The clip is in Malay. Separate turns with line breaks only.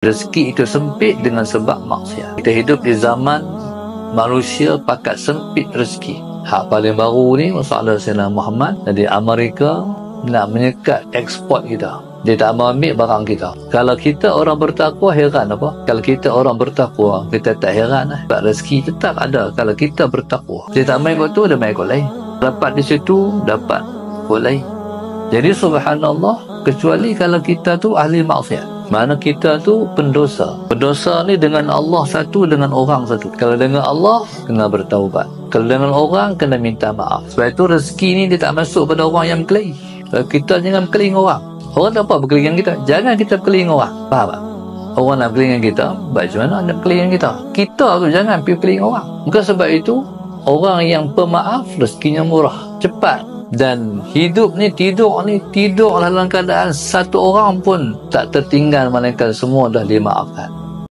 Rezeki itu sempit dengan sebab maksiat. Kita hidup di zaman manusia pakat sempit rezeki. Hak paling baru ni masalah Sayyidina Muhammad dari Amerika nak menyekat ekspor kita. Dia tak mau ambil barang kita. Kalau kita orang bertakwa, heran apa? Kalau kita orang bertakwa, kita tak heran lah. Sebab rezeki tetap ada kalau kita bertakwa. Dia tak main kot tu, dia main kot lain. Dapat di situ, dapat kot lain. Jadi subhanallah, kecuali kalau kita tu ahli maksiat. Mana kita tu pendosa. Pendosa ni dengan Allah satu, dengan orang satu. Kalau dengan Allah, kena bertaubat. Kalau dengan orang, kena minta maaf. Sebab itu rezeki ni dia tak masuk pada orang yang berkelahi. Kita jangan berkelahi dengan orang. Orang tak apa berkelahi dengan kita. Jangan kita berkelahi dengan orang. Faham tak? Orang nak berkelahi dengan kita, macam mana nak berkelahi dengan kita? Kita tu jangan pergi berkelahi dengan orang. Bukan sebab itu, orang yang pemaaf, rezekinya murah, cepat. Dan hidup ni tidur dalam keadaan satu orang pun tak tertinggal, melainkan semua dah dimaafkan.